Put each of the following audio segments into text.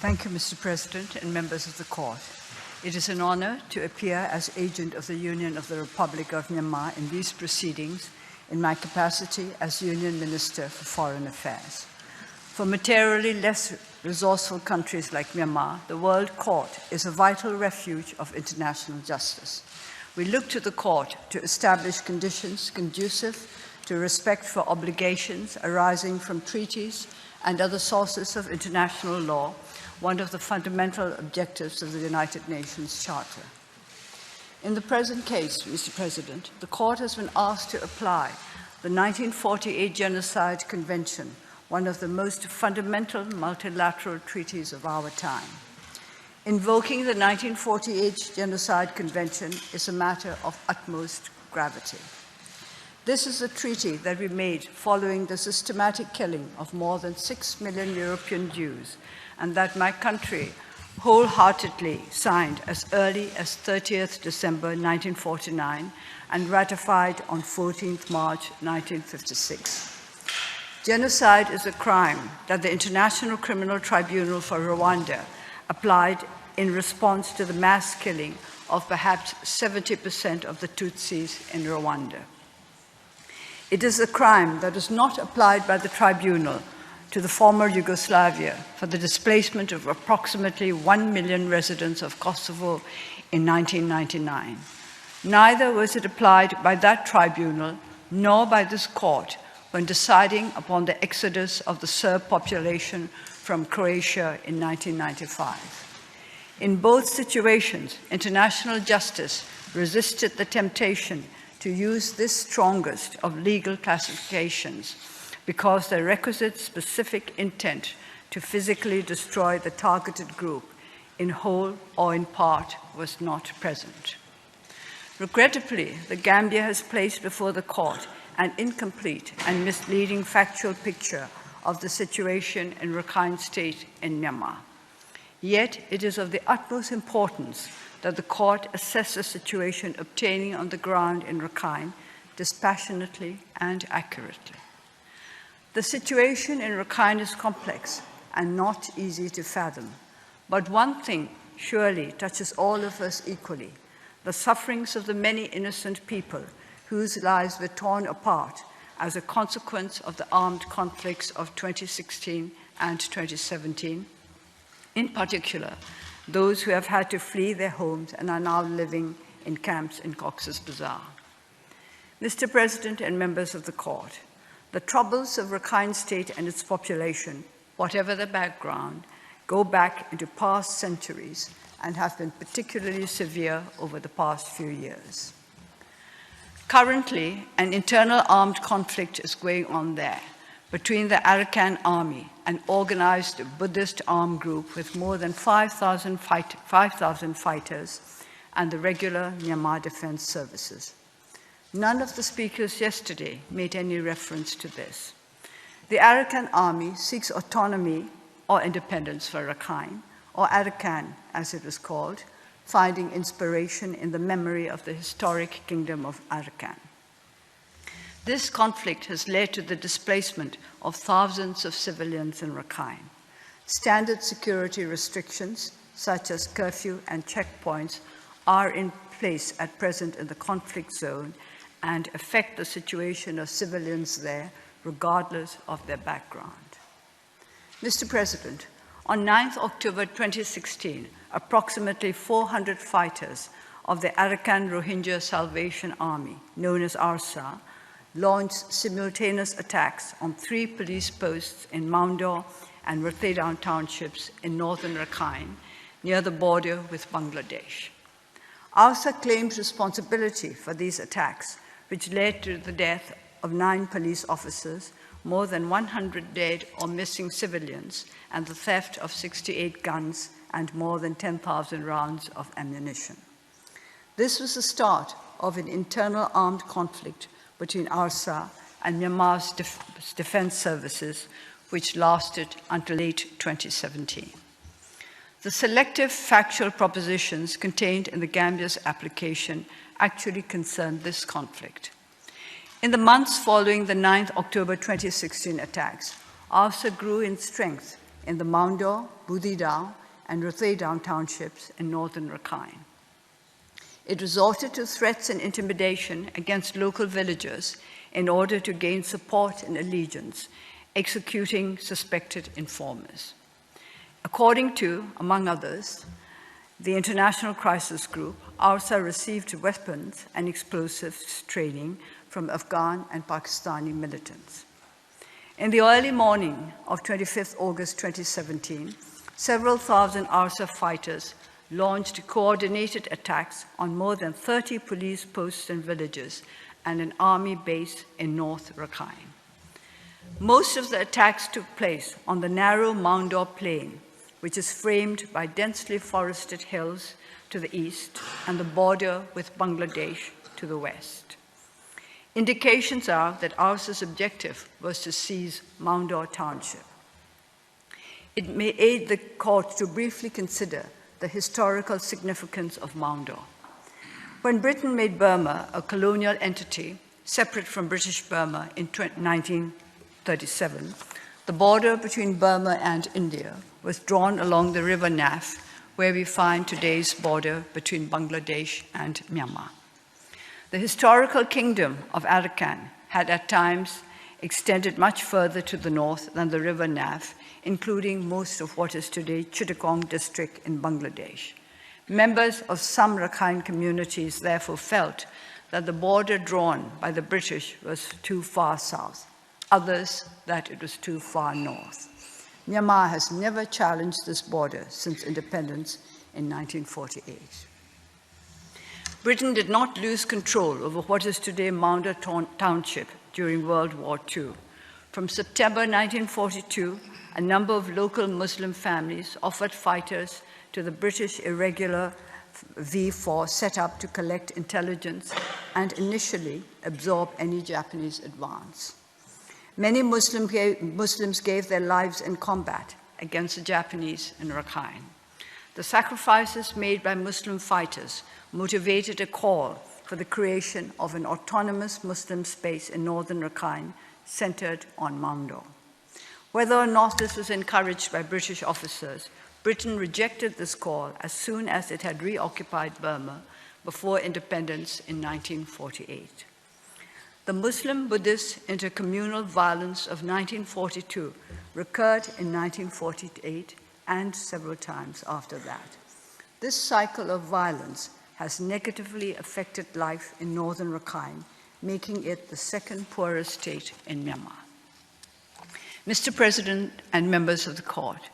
Thank you, Mr. President and members of the Court. It is an honor to appear as agent of the Union of the Republic of Myanmar in these proceedings in my capacity as Union Minister for Foreign Affairs. For materially less resourceful countries like Myanmar, the World Court is a vital refuge of international justice. We look to the Court to establish conditions conducive to respect for obligations arising from treaties and other sources of international law, one of the fundamental objectives of the United Nations Charter. In the present case, Mr. President, the Court has been asked to apply the 1948 Genocide Convention, one of the most fundamental multilateral treaties of our time. Invoking the 1948 Genocide Convention is a matter of utmost gravity. This is a treaty that we made following the systematic killing of more than 6 million European Jews, and that my country wholeheartedly signed as early as 30th December 1949 and ratified on 14th March 1956. Genocide is a crime that the International Criminal Tribunal for Rwanda applied in response to the mass killing of perhaps 70% of the Tutsis in Rwanda. It is a crime that is not applied by the tribunal to the former Yugoslavia for the displacement of approximately 1 million residents of Kosovo in 1999. Neither was it applied by that tribunal nor by this court when deciding upon the exodus of the Serb population from Croatia in 1995. In both situations, international justice resisted the temptation to use this strongest of legal classifications because the requisite specific intent to physically destroy the targeted group in whole or in part was not present. Regrettably, the Gambia has placed before the court an incomplete and misleading factual picture of the situation in Rakhine State in Myanmar. Yet, it is of the utmost importance that the court assess the situation obtaining on the ground in Rakhine dispassionately and accurately. The situation in Rakhine is complex and not easy to fathom, but one thing surely touches all of us equally: the sufferings of the many innocent people whose lives were torn apart as a consequence of the armed conflicts of 2016 and 2017, in particular, those who have had to flee their homes and are now living in camps in Cox's Bazar. Mr. President and members of the Court, the troubles of Rakhine State and its population, whatever the background, go back into past centuries and have been particularly severe over the past few years. Currently, an internal armed conflict is going on there between the Arakan army, an organized Buddhist armed group with more than 5,000 fighters, and the regular Myanmar Defense Services. None of the speakers yesterday made any reference to this. The Arakan army seeks autonomy or independence for Rakhine, or Arakan as it was called, finding inspiration in the memory of the historic kingdom of Arakan. This conflict has led to the displacement of thousands of civilians in Rakhine. Standard security restrictions, such as curfew and checkpoints, are in place at present in the conflict zone and affect the situation of civilians there, regardless of their background. Mr. President, on 9th October 2016, approximately 400 fighters of the Arakan Rohingya Salvation Army, known as ARSA, launched simultaneous attacks on 3 police posts in Maundor and Rathidown townships in northern Rakhine, near the border with Bangladesh. ARSA claimed responsibility for these attacks, which led to the death of 9 police officers, more than 100 dead or missing civilians, and the theft of 68 guns and more than 10,000 rounds of ammunition. This was the start of an internal armed conflict between ARSA and Myanmar's defense services, which lasted until late 2017. The selective factual propositions contained in the Gambia's application actually concerned this conflict. In the months following the 9th October 2016 attacks, ARSA grew in strength in the Maundo, Budidao, and Rothedao townships in northern Rakhine. It resorted to threats and intimidation against local villagers in order to gain support and allegiance, executing suspected informers. According to, among others, the International Crisis Group, ARSA received weapons and explosives training from Afghan and Pakistani militants. In the early morning of 25th August 2017, several thousand ARSA fighters launched coordinated attacks on more than 30 police posts and villages and an army base in North Rakhine. Most of the attacks took place on the narrow Maundo Plain, which is framed by densely forested hills to the east and the border with Bangladesh to the west. Indications are that ARSA's objective was to seize Maundo Township. It may aid the court to briefly consider the historical significance of Maundo. When Britain made Burma a colonial entity separate from British Burma in 1937, the border between Burma and India was drawn along the river Naf, where we find today's border between Bangladesh and Myanmar. The historical kingdom of Arakan had at times extended much further to the north than the river Naf, including most of what is today Chittagong district in Bangladesh. Members of some Rakhine communities therefore felt that the border drawn by the British was too far south, others that it was too far north. Myanmar has never challenged this border since independence in 1948. Britain did not lose control over what is today Maundo Township during World War II. From September 1942, a number of local Muslim families offered fighters to the British irregular V4 set up to collect intelligence and initially absorb any Japanese advance. Many Muslims gave their lives in combat against the Japanese in Rakhine. The sacrifices made by Muslim fighters motivated a call for the creation of an autonomous Muslim space in northern Rakhine centered on Maundo. Whether or not this was encouraged by British officers, Britain rejected this call as soon as it had reoccupied Burma before independence in 1948. The Muslim-Buddhist intercommunal violence of 1942 recurred in 1948 and several times after that. This cycle of violence has negatively affected life in northern Rakhine, making it the second poorest state in Myanmar. Mr. President and members of the court,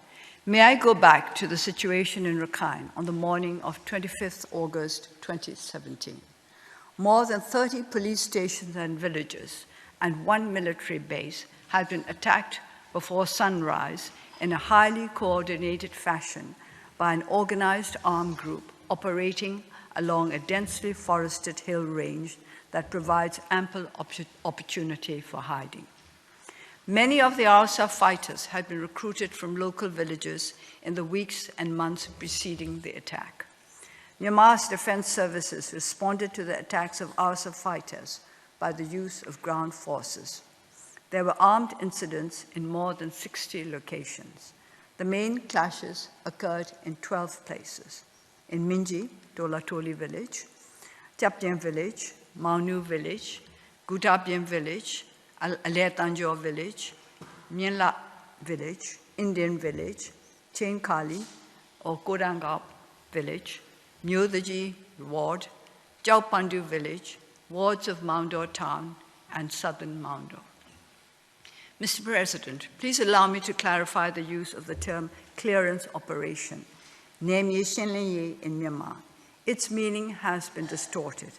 may I go back to the situation in Rakhine on the morning of 25th August 2017. More than 30 police stations and villages and one military base had been attacked before sunrise in a highly coordinated fashion by an organized armed group operating along a densely forested hill range that provides ample opportunity for hiding. Many of the ARSA fighters had been recruited from local villages in the weeks and months preceding the attack. Myanmar's defense services responded to the attacks of ARSA fighters by the use of ground forces. There were armed incidents in more than 60 locations. The main clashes occurred in 12 places: in Minji, Tolatoli village, Chapdien village, Maunu village, Gutabien village, Aletanjo village, Myenla village, Indian village, Chain Kali or Kodangap village, Myodaji ward, Chaupandu village, wards of Maundo town, and southern Maundo. Mr. President, please allow me to clarify the use of the term clearance operation, Nemye Shenlenye in Myanmar. Its meaning has been distorted.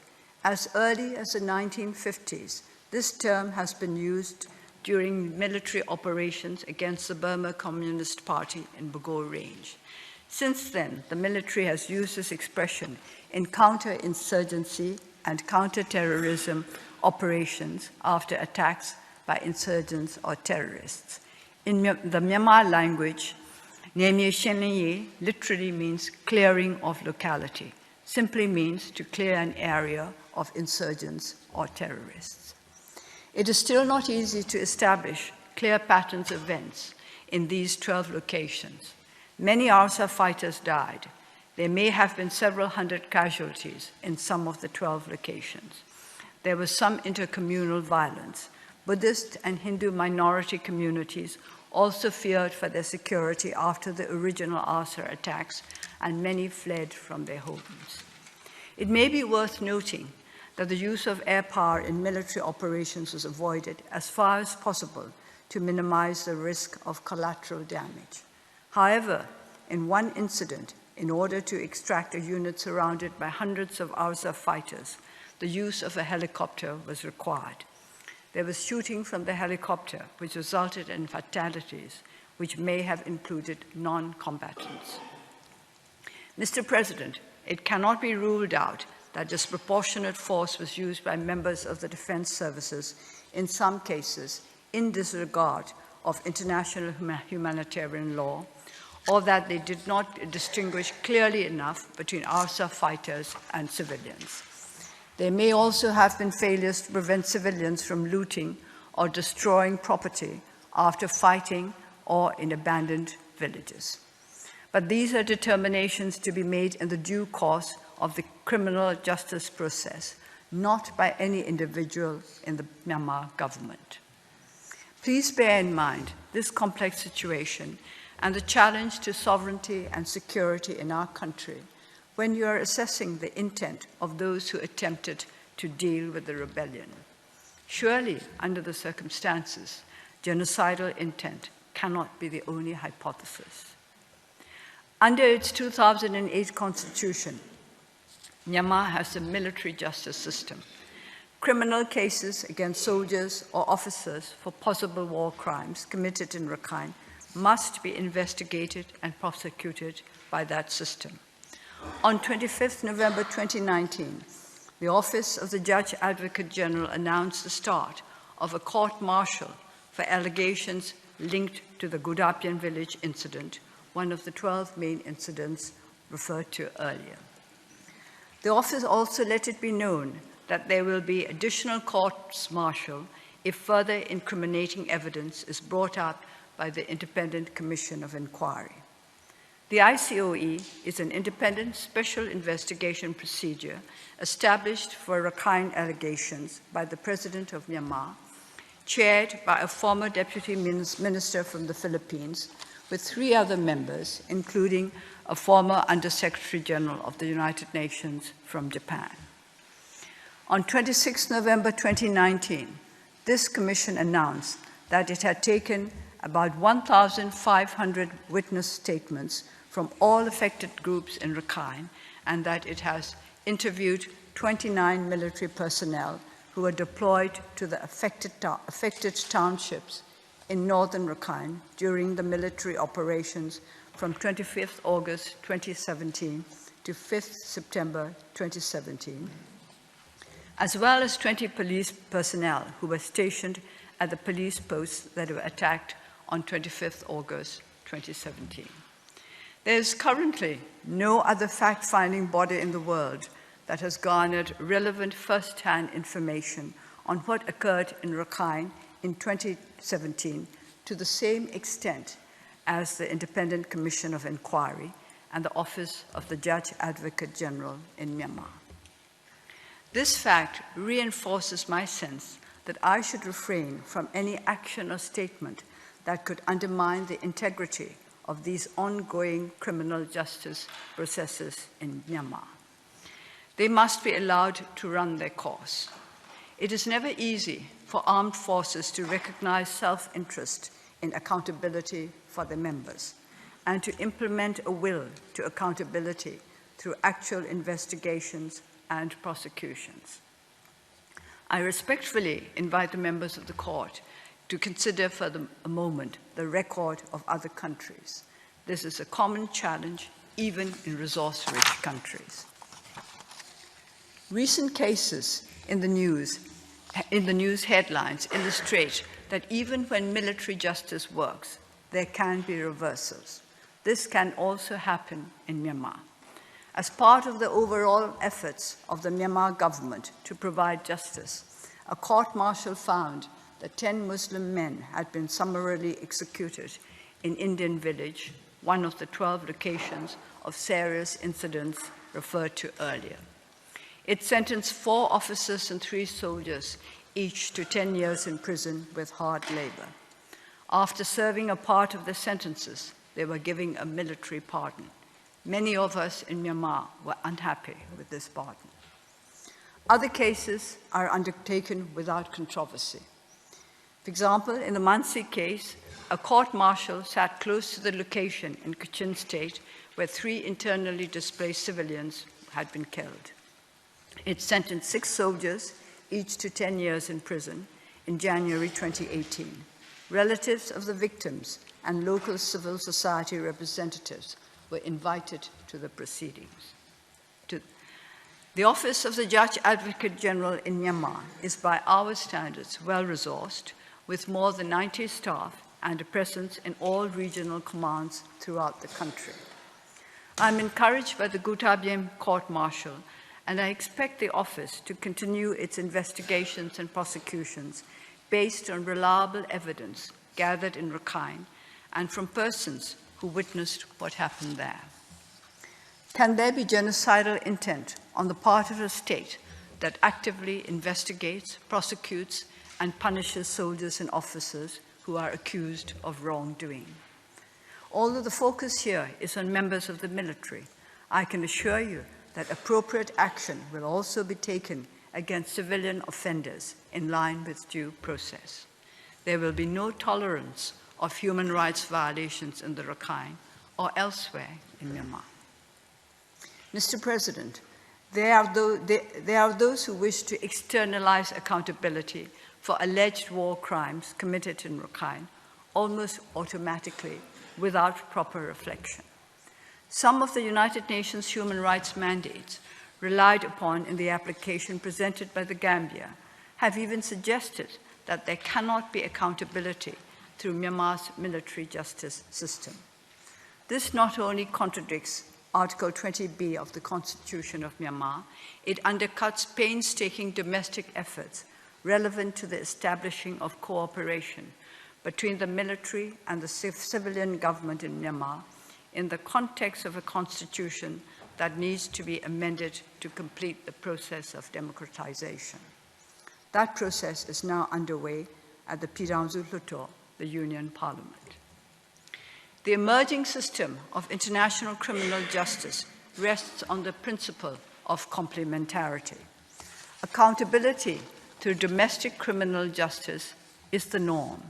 As early as the 1950s, this term has been used during military operations against the Burma Communist Party in Bogor Range. Since then, the military has used this expression in counterinsurgency and counterterrorism operations after attacks by insurgents or terrorists. In the Myanmar language, Nemye Shenlenye literally means clearing of locality, simply means to clear an area of insurgents or terrorists. It is still not easy to establish clear patterns of events in these 12 locations. Many ARSA fighters died. There may have been several hundred casualties in some of the 12 locations. There was some intercommunal violence. Buddhist and Hindu minority communities also feared for their security after the original ARSA attacks, and many fled from their homes. It may be worth noting that the use of air power in military operations was avoided as far as possible to minimize the risk of collateral damage. However, in one incident, in order to extract a unit surrounded by hundreds of ARSA fighters, the use of a helicopter was required. There was shooting from the helicopter, which resulted in fatalities, which may have included non-combatants. Mr. President, it cannot be ruled out that disproportionate force was used by members of the defense services, in some cases in disregard of international humanitarian law, or that they did not distinguish clearly enough between ARSA fighters and civilians. There may also have been failures to prevent civilians from looting or destroying property after fighting or in abandoned villages. But these are determinations to be made in the due course of the criminal justice process, not by any individual in the Myanmar government. Please bear in mind this complex situation and the challenge to sovereignty and security in our country when you are assessing the intent of those who attempted to deal with the rebellion. Surely, under the circumstances, genocidal intent cannot be the only hypothesis. Under its 2008 constitution, Myanmar has a military justice system. Criminal cases against soldiers or officers for possible war crimes committed in Rakhine must be investigated and prosecuted by that system. On 25 November 2019, the Office of the Judge Advocate General announced the start of a court-martial for allegations linked to the Gudapian village incident, one of the 12 main incidents referred to earlier. The office also let it be known that there will be additional courts-martial if further incriminating evidence is brought up by the Independent Commission of Inquiry. The ICOE is an independent special investigation procedure established for Rakhine allegations by the President of Myanmar, chaired by a former Deputy Minister from the Philippines, with 3 other members, including a former Undersecretary General of the United Nations from Japan. On 26 November 2019, this commission announced that it had taken about 1,500 witness statements from all affected groups in Rakhine, and that it has interviewed 29 military personnel who were deployed to the affected townships in northern Rakhine during the military operations from 25th August 2017 to 5th September 2017, as well as 20 police personnel who were stationed at the police posts that were attacked on 25th August 2017. There is currently no other fact-finding body in the world that has garnered relevant first-hand information on what occurred in Rakhine in 2017 to the same extent as the Independent Commission of Inquiry and the Office of the Judge Advocate General in Myanmar. This fact reinforces my sense that I should refrain from any action or statement that could undermine the integrity of these ongoing criminal justice processes in Myanmar. They must be allowed to run their course. It is never easy for armed forces to recognize self-interest in accountability for their members and to implement a will to accountability through actual investigations and prosecutions. I respectfully invite the members of the court to consider for a moment the record of other countries. This is a common challenge even in resource-rich countries. Recent cases in the news headlines illustrate that even when military justice works, there can be reversals. This can also happen in Myanmar. As part of the overall efforts of the Myanmar government to provide justice, a court-martial found that 10 Muslim men had been summarily executed in Indian Village, one of the 12 locations of serious incidents referred to earlier. It sentenced 4 officers and 3 soldiers, each to 10 years in prison with hard labor. After serving a part of their sentences, they were given a military pardon. Many of us in Myanmar were unhappy with this pardon. Other cases are undertaken without controversy. For example, in the Mansi case, a court-martial sat close to the location in Kachin State where 3 internally displaced civilians had been killed. It sentenced 6 soldiers, each to 10 years in prison, in January 2018. Relatives of the victims and local civil society representatives were invited to the proceedings. The Office of the Judge Advocate General in Myanmar is by our standards well-resourced, with more than 90 staff and a presence in all regional commands throughout the country. I'm encouraged by the Gutabiem court-martial, and I expect the office to continue its investigations and prosecutions based on reliable evidence gathered in Rakhine and from persons who witnessed what happened there. Can there be genocidal intent on the part of a state that actively investigates, prosecutes, and punishes soldiers and officers who are accused of wrongdoing? Although the focus here is on members of the military, I can assure you that appropriate action will also be taken against civilian offenders in line with due process. There will be no tolerance of human rights violations in the Rakhine or elsewhere in Myanmar. Mr. President, there are those who wish to externalize accountability for alleged war crimes committed in Rakhine almost automatically without proper reflection. Some of the United Nations human rights mandates relied upon in the application presented by the Gambia have even suggested that there cannot be accountability through Myanmar's military justice system. This not only contradicts Article 20B of the Constitution of Myanmar, it undercuts painstaking domestic efforts relevant to the establishing of cooperation between the military and the civilian government in Myanmar in the context of a constitution that needs to be amended to complete the process of democratization. That process is now underway at the Piramzu Hluttaw, the Union Parliament. The emerging system of international criminal justice rests on the principle of complementarity. Accountability through domestic criminal justice is the norm.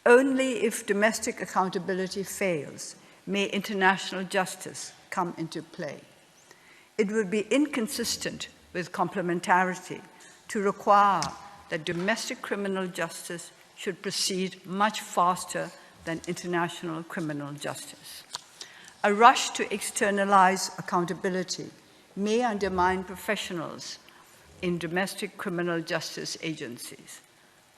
Only if domestic accountability fails may international justice come into play. It would be inconsistent with complementarity to require that domestic criminal justice should proceed much faster than international criminal justice. A rush to externalize accountability may undermine professionals in domestic criminal justice agencies.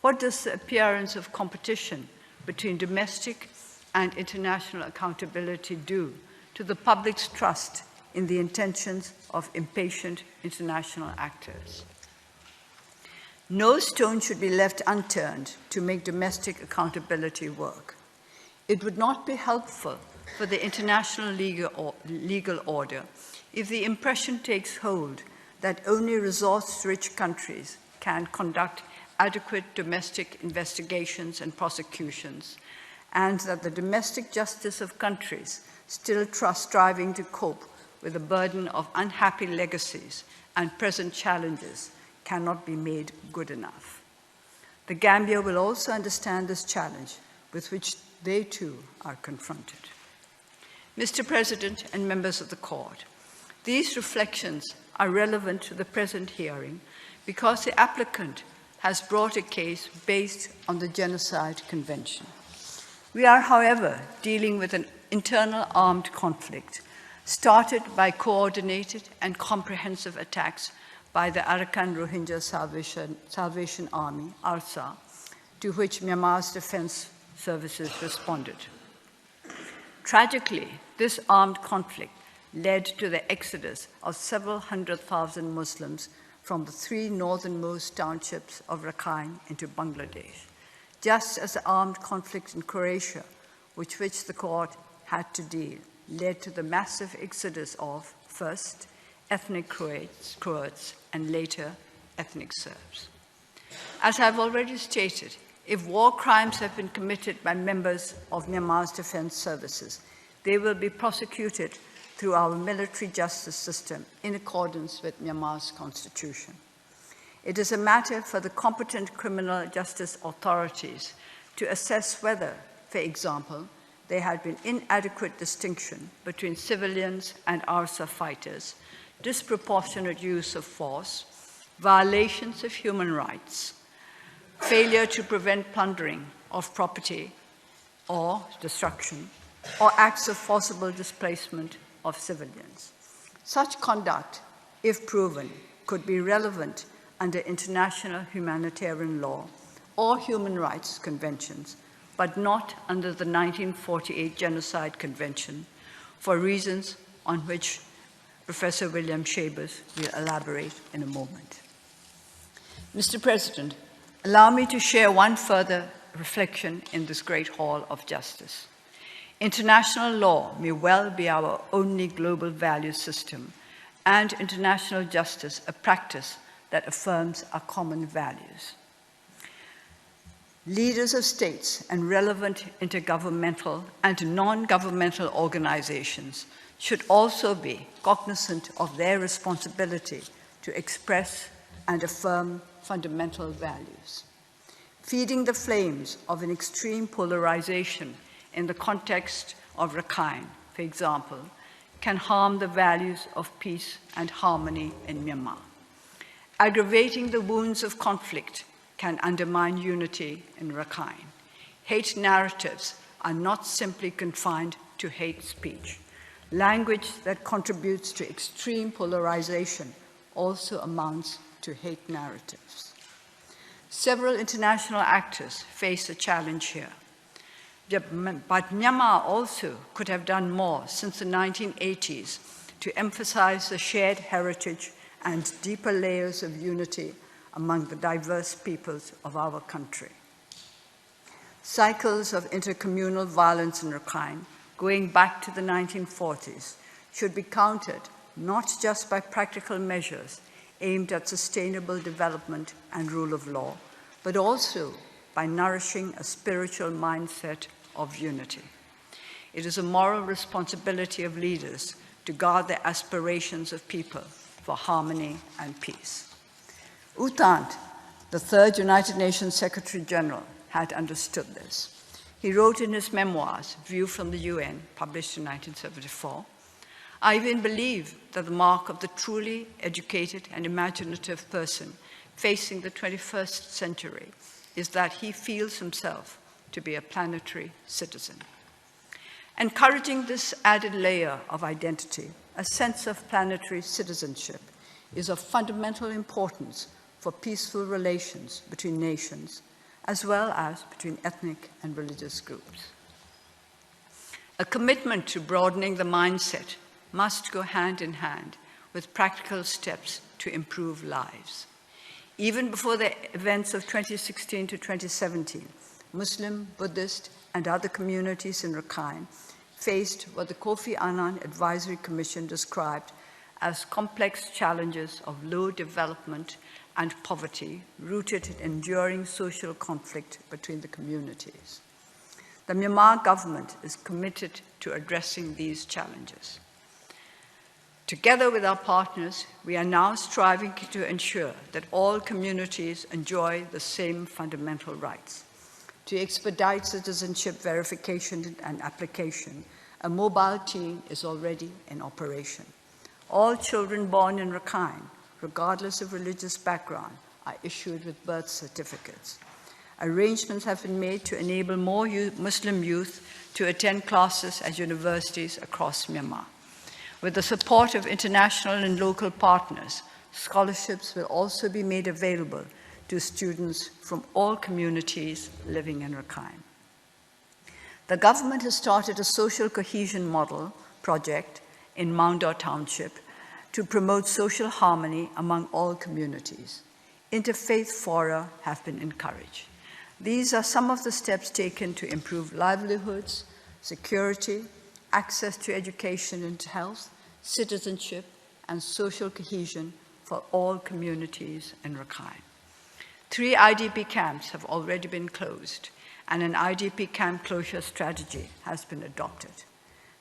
What does the appearance of competition between domestic and international accountability do to the public's trust in the intentions of impatient international actors? No stone should be left unturned to make domestic accountability work. It would not be helpful for the international legal order if the impression takes hold that only resource-rich countries can conduct adequate domestic investigations and prosecutions, and that the domestic justice of countries still striving to cope with the burden of unhappy legacies and present challenges cannot be made good enough. The Gambia will also understand this challenge with which they too are confronted. Mr. President and members of the court, these reflections are relevant to the present hearing because the applicant has brought a case based on the Genocide Convention. We are, however, dealing with an internal armed conflict started by coordinated and comprehensive attacks by the Arakan Rohingya Salvation Army, ARSA, to which Myanmar's defense services responded. Tragically, this armed conflict led to the exodus of several 100,000 Muslims from the 3 northernmost townships of Rakhine into Bangladesh, just as the armed conflict in Croatia with which the court had to deal led to the massive exodus of, first, ethnic Croats and later ethnic Serbs. As I've already stated, if war crimes have been committed by members of Myanmar's defense services, they will be prosecuted through our military justice system in accordance with Myanmar's constitution. It is a matter for the competent criminal justice authorities to assess whether, for example, there had been inadequate distinction between civilians and ARSA fighters, disproportionate use of force, violations of human rights, failure to prevent plundering of property or destruction, or acts of forcible displacement of civilians. Such conduct, if proven, could be relevant under international humanitarian law or human rights conventions, but not under the 1948 Genocide Convention, for reasons on which Professor William Schabers will elaborate in a moment. Mr. President, allow me to share one further reflection in this great hall of justice. International law may well be our only global value system, and international justice a practice that affirms our common values. Leaders of states and relevant intergovernmental and non-governmental organizations should also be cognizant of their responsibility to express and affirm fundamental values. Feeding the flames of an extreme polarization in the context of Rakhine, for example, can harm the values of peace and harmony in Myanmar. Aggravating the wounds of conflict can undermine unity in Rakhine. Hate narratives are not simply confined to hate speech. Language that contributes to extreme polarization also amounts to hate narratives. Several international actors face a challenge here. But Myanmar also could have done more since the 1980s to emphasize the shared heritage and deeper layers of unity among the diverse peoples of our country. Cycles of intercommunal violence in Rakhine, going back to the 1940s, should be countered not just by practical measures aimed at sustainable development and rule of law, but also by nourishing a spiritual mindset of unity. It is a moral responsibility of leaders to guard the aspirations of people for harmony and peace. U Thant, the third United Nations Secretary General, had understood this. He wrote in his memoirs, View from the UN, published in 1974, "I even believe that the mark of the truly educated and imaginative person facing the 21st century is that he feels himself to be a planetary citizen." Encouraging this added layer of identity, a sense of planetary citizenship, is of fundamental importance for peaceful relations between nations, as well as between ethnic and religious groups. A commitment to broadening the mindset must go hand in hand with practical steps to improve lives. Even before the events of 2016 to 2017, Muslim, Buddhist, and other communities in Rakhine faced what the Kofi Annan Advisory Commission described as complex challenges of low development and poverty rooted in enduring social conflict between the communities. The Myanmar government is committed to addressing these challenges. Together with our partners, we are now striving to ensure that all communities enjoy the same fundamental rights. To expedite citizenship verification and application, a mobile team is already in operation. All children born in Rakhine, regardless of religious background, are issued with birth certificates. Arrangements have been made to enable more Muslim youth to attend classes at universities across Myanmar. With the support of international and local partners, scholarships will also be made available to students from all communities living in Rakhine. The government has started a social cohesion model project in Maungdaw Township to promote social harmony among all communities. Interfaith fora have been encouraged. These are some of the steps taken to improve livelihoods, security, access to education and health, citizenship, and social cohesion for all communities in Rakhine. 3 IDP camps have already been closed, and an IDP camp closure strategy has been adopted.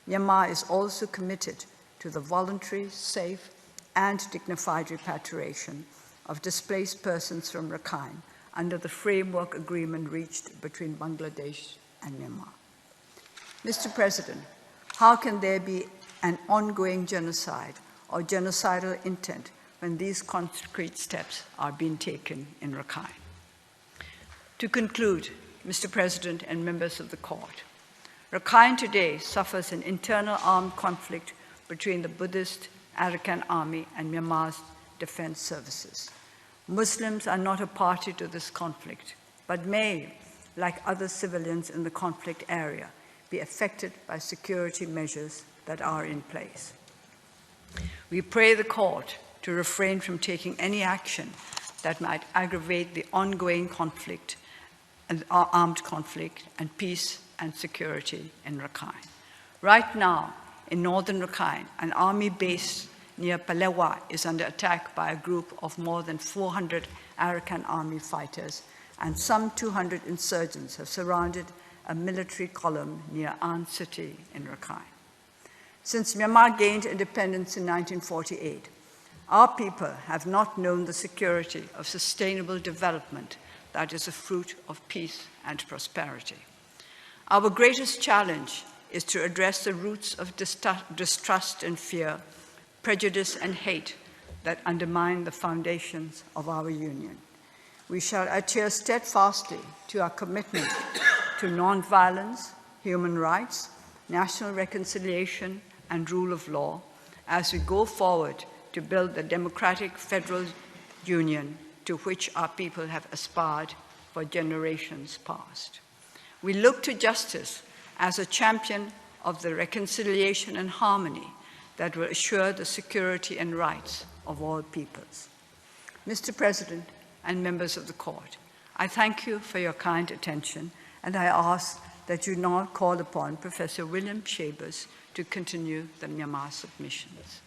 Myanmar is also committed to the voluntary, safe, and dignified repatriation of displaced persons from Rakhine under the framework agreement reached between Bangladesh and Myanmar. Mr. President, how can there be an ongoing genocide or genocidal intent when these concrete steps are being taken in Rakhine? To conclude, Mr. President and members of the court, Rakhine today suffers an internal armed conflict between the Buddhist Arakan Army and Myanmar's defense services. Muslims are not a party to this conflict, but may, like other civilians in the conflict area, be affected by security measures that are in place. We pray the court to refrain from taking any action that might aggravate the ongoing conflict, and armed conflict, and peace and security in Rakhine. Right now, in northern Rakhine, an army base near Palewa is under attack by a group of more than 400 Arakan army fighters, and some 200 insurgents have surrounded a military column near An city in Rakhine. Since Myanmar gained independence in 1948, our people have not known the security of sustainable development that is a fruit of peace and prosperity. Our greatest challenge is to address the roots of distrust and fear, prejudice and hate that undermine the foundations of our union. We shall adhere steadfastly to our commitment to nonviolence, human rights, national reconciliation, and rule of law as we go forward to build the democratic federal union to which our people have aspired for generations past. We look to justice as a champion of the reconciliation and harmony that will assure the security and rights of all peoples. Mr. President and members of the court, I thank you for your kind attention, and I ask that you now call upon Professor William Chabas to continue the Myanmar submissions.